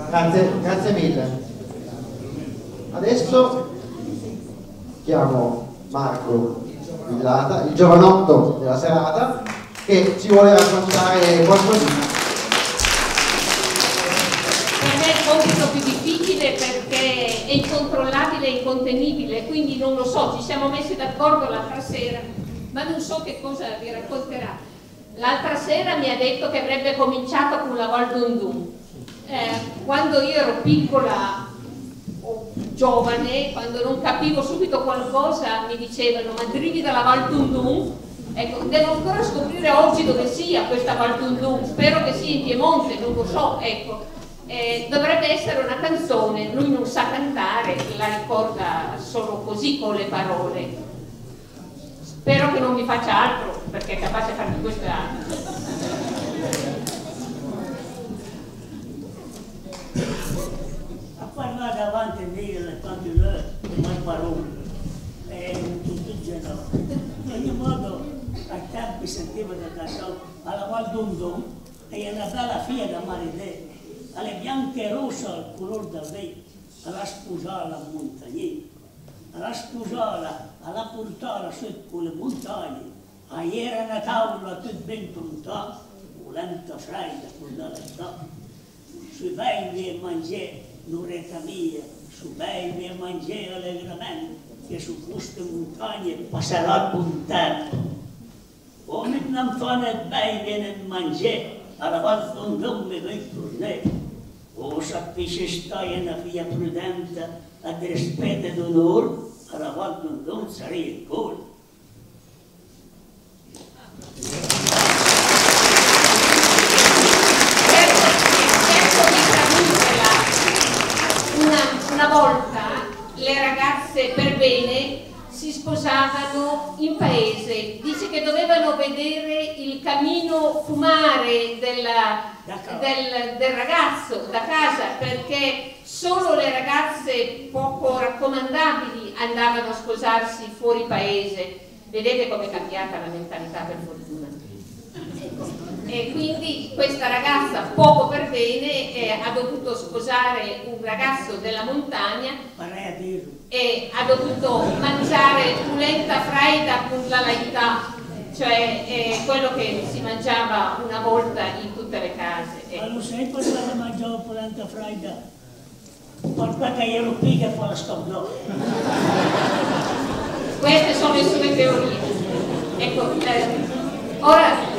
Grazie mille. Adesso chiamo Marco Villata, il giovanotto della serata, che ci vuole raccontare qualcosina. Per me è il compito più difficile perché è incontrollabile e incontenibile, quindi non lo so, ci siamo messi d'accordo l'altra sera, ma non so che cosa vi racconterà. L'altra sera mi ha detto che avrebbe cominciato con la Val Dundun. Quando io ero piccola o giovane, quando non capivo subito qualcosa, mi dicevano: ma arrivi dalla Val Dundun? Ecco, devo ancora scoprire oggi dove sia questa Val Dundun, spero che sia in Piemonte, non lo so, ecco. Dovrebbe essere una canzone, lui non sa cantare, la ricorda solo così con le parole. Spero che non mi faccia altro, perché è capace di farmi questo anno. A parlare davanti a me quando lui mai parole, tutto il genere. In ogni modo, ai tempi sentivo da cantare alla Val Dundun e è una bella figlia da Maridè, alle bianche e rosse al colore del re, alla sposare la montagna, alla sposare, alla portare su con le montagne, a ieri una tavola tutto ben pronta, volente fredda con la città. Sui bevi e mangiare un'oretta mia, su bevi e mangiare allegramente, che su queste montagne passerà con tempo. O non fanno bevi e mangiare, alla volta non mi vai tornare. O sappisce stai una figlia prudente, ad rispetto ed onore, alla volta non sarei il gol. Una volta le ragazze per bene si sposavano in paese, dice che dovevano vedere il camino fumare del ragazzo da casa, perché solo le ragazze poco raccomandabili andavano a sposarsi fuori paese. Vedete com'è cambiata la mentalità, per fortuna. E quindi questa ragazza poco per bene ha dovuto sposare un ragazzo della montagna e ha dovuto mangiare polenta fredda con la laità, cioè quello che si mangiava una volta in tutte le case. Ma lo sai cosa mangiavo polenta fredda? Perché ero qui che fa la scordò. Queste sono le sue teorie. Ecco, ora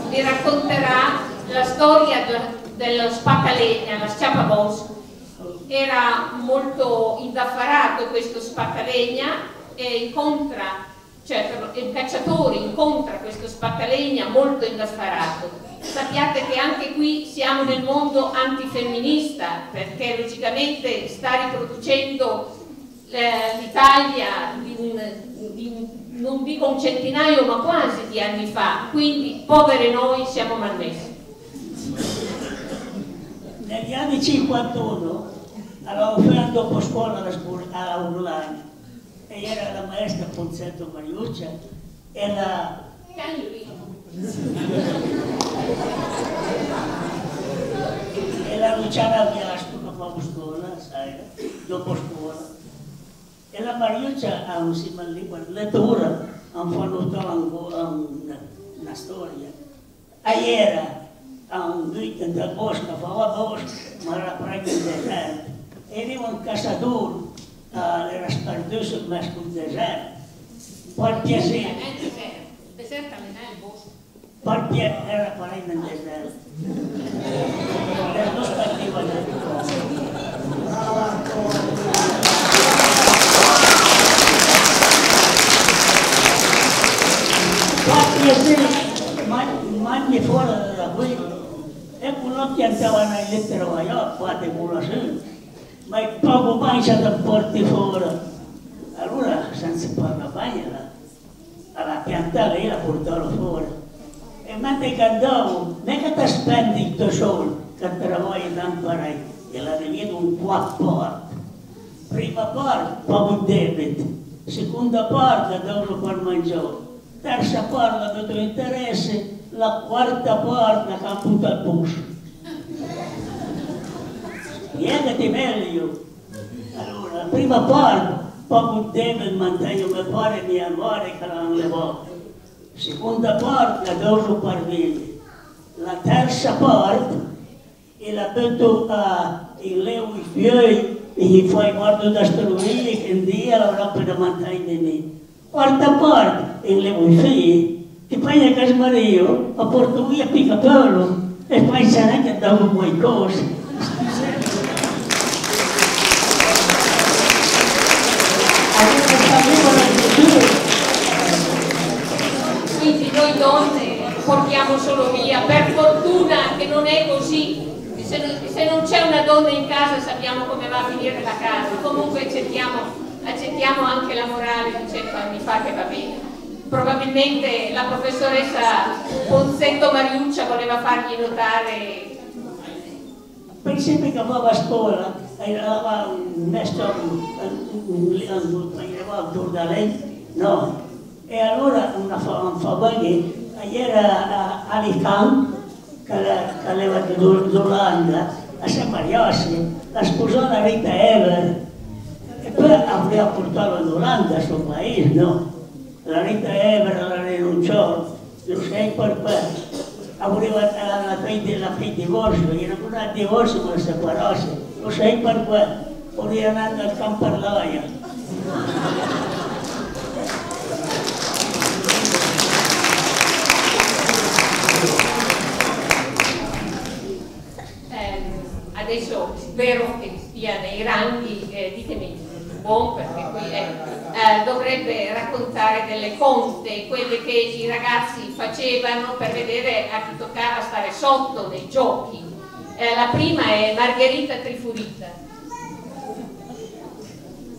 vi racconterà la storia dello spaccalegna, la sciapabos. Era molto indaffarato questo spaccalegna e incontra, cioè il cacciatore incontra questo spaccalegna molto indaffarato. Sappiate che anche qui siamo nel mondo antifemminista, perché logicamente sta riproducendo l'Italia non dico un centinaio ma quasi di anni fa, quindi povere noi siamo malmessi. Negli anni 51 avevo fatto dopo scuola a Urlani e era la maestra Ponzetto Mariuccia e la Luciana Biasco che fa scuola, sai, dopo scuola. E la Mariuccia ha un simile libro di lettura, hanno fatto una storia. Ieri a un weekend del bosco, fa bosco, ma era proprio il deserto. E arriva un cacciatore, era sparduto sul mesco del deserto. Per piacere. Il deserto non è il bosco. Per piacere, era poi nel deserto. Le due partiva del bosco. Mangi fuori da qui e quello piantava una lettera io fate quello su ma è poco pancia da porti fuori allora senza fare la bagna la piantava e la portava fuori e mentre cantavo non che ti spendi il tuo soldo che te la vuoi imparare e la divido in 4 parti prima parte poco debito seconda parte dovrò per mangiare terza parte del tuo interesse, la quarta parte che appunto al posto. spiegati meglio. Allora, la prima parte, poco deve mantenere il cuore mio amore che non le volte. Seconda parte, la devo parvire. La terza parte, e la butto in leo i fioi e gli fai guardo da struire che un dia l'avrà per mantenere me. Quarta parte, in leo i figli, e poi a Casmario, a porto via Picapello, e poi sarà che davo qualcosa. Quindi noi donne portiamo solo via, per fortuna che non è così, se non c'è una donna in casa sappiamo come va a finire la casa, comunque accettiamo anche la morale di 100 anni fa che va bene. Probabilmente la professoressa Ponzetto Mariuccia voleva fargli notare. Per esempio che andava a scuola, aveva un messo da lei, no. E allora una favore, ieri a Alicante, che aveva d'Olanda, a San Mariossi, la sposò la Rita Ever, e poi aveva portato l'Olanda al suo paese, no? La Rita Ever la rinunciò, lo sai perché? Aveva la fine divorzio, era ancora il divorzio per separarsi, lo sai perché? Voleva andare al Camparlaia. Adesso spero che stia nei ranghi, ditemi buon, perché qui dovrebbe raccontare delle conte, quelle che i ragazzi facevano per vedere a chi toccava stare sotto nei giochi. La prima è Margherita Trifurita.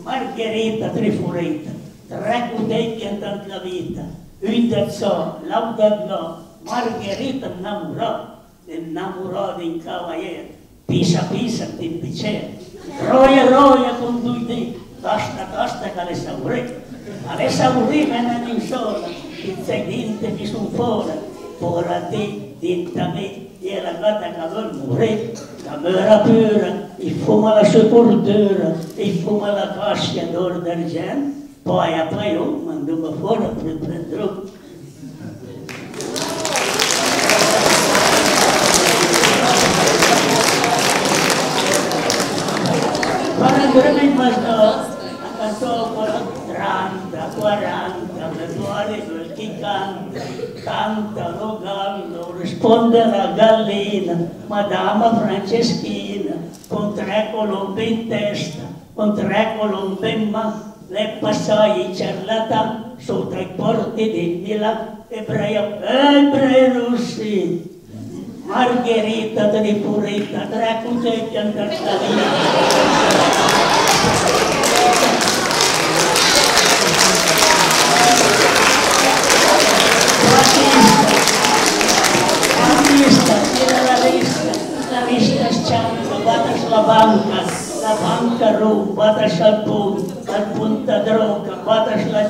Margherita Trifurita, 3 cudetti in tanta vita, una so, l'auda no, Margherita innamorò di un cavaliere. Pisa pisa ti piacere, roia con 2 denti, tosta che le saurì venne in sola, il seguente che sono fuori, ora te, dentro me, e la gata che vuol morire, la mera pura, il fumo alla sepoltura, il fumo alla cascia d'oro d'argento, poi a paio mandò fuori per prendere. Quando mi bastò, cantò 30, 40, per fuori quel chi canta lo gallo, risponde la gallina, Madama Franceschina, con 3 colombe in testa, con 3 colombe in mano, le passai ciarlatan sotto i porti di Milano, ebrei russi. Margherita Trifurita, 3 cudetti in testa la lista sciampa, batas la banca ruba, batas al punta droga, batas la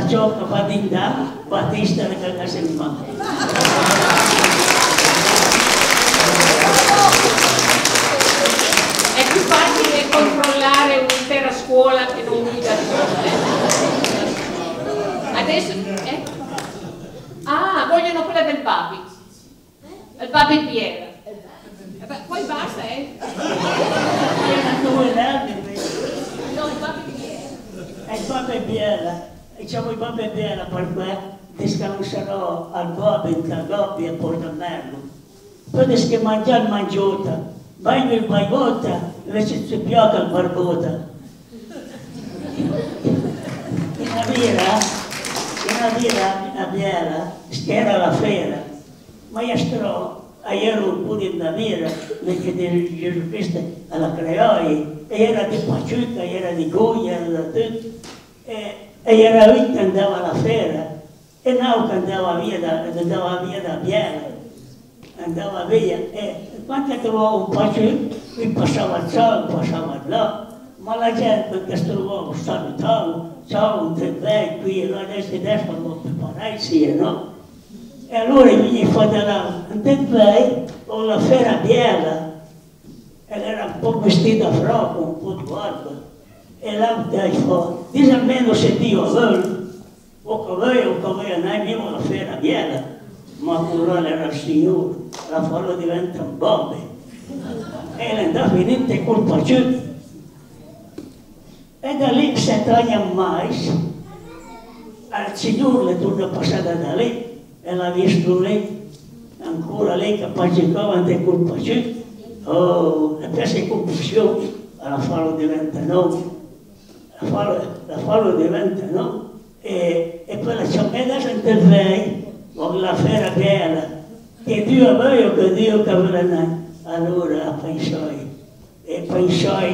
cioca badinda, batista la cagasemma. È più facile controllare un'intera scuola che non guida adesso vogliono quella del Babi, il Babi Piera. Poi basta, No, il Babi Piera. Il Babi Piera, diciamo il Babi Piera perché descanserò al Babi in Cagobbia a Portomerlo. Poi che mangiare mangiota, vai nel baigota, invece si piaca il barbota. Una vira a Biela, schera la fera, maestro, ieri pure in Davira, perché Gesù Cristo alla creoi, e era di Paciuca, era di Goya, era da tutto, e era lui che andava alla fera, e noi che andava via da Biela, andava via, e quando trovavo un Paciuca, mi passava qua, passava là, ma la gente che si trovava salutava, ciao, un te qui, e adesso non preparare sì, no? E allora mi gli fa da là, un te ho la fera biela, ed era un po' vestita a froco, un po' di barba. E là dice almeno se Dio vuole, o come noi abbiamo la fera biela, ma curare era il Signore, la farlo diventa un bombe. E le andava finite colpa giù. E da lì 7 anni a mais, al Signore le torna passata da lì, e l'ha visto lì, ancora lei che partecipava di colpa giù. Oh, le pesse confusioni, la farlo diventa no, la farlo diventa no, e poi la ciamella intervenne con la fera bella, che Dio aveva o che Dio che aveva noi. Allora pensai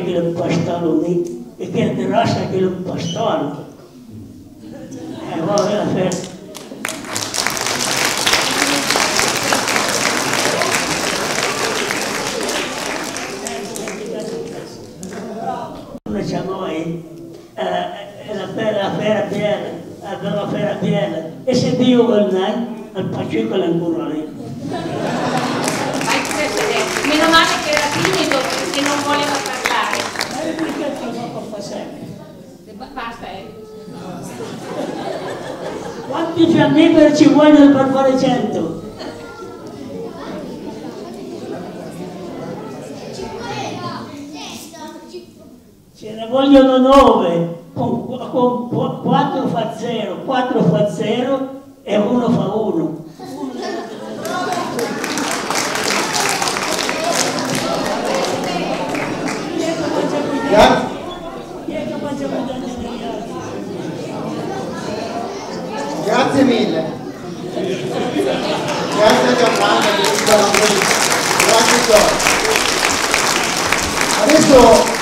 che lo pastolo lì, e che è rossa che lo pastolo. E poi la fera. La fera bella, e se Dio vuole noi, al pacicolo ancora lì. Meno male che era timido perché non voleva parlare. Basta, Quanti fiammiferi ci vogliono per fare 100? Ce ne vogliono 9, con 4 fa 0, 4 fa 0 e 1 fa 1. Grazie mille. Grazie Gianfranco, grazie. Adesso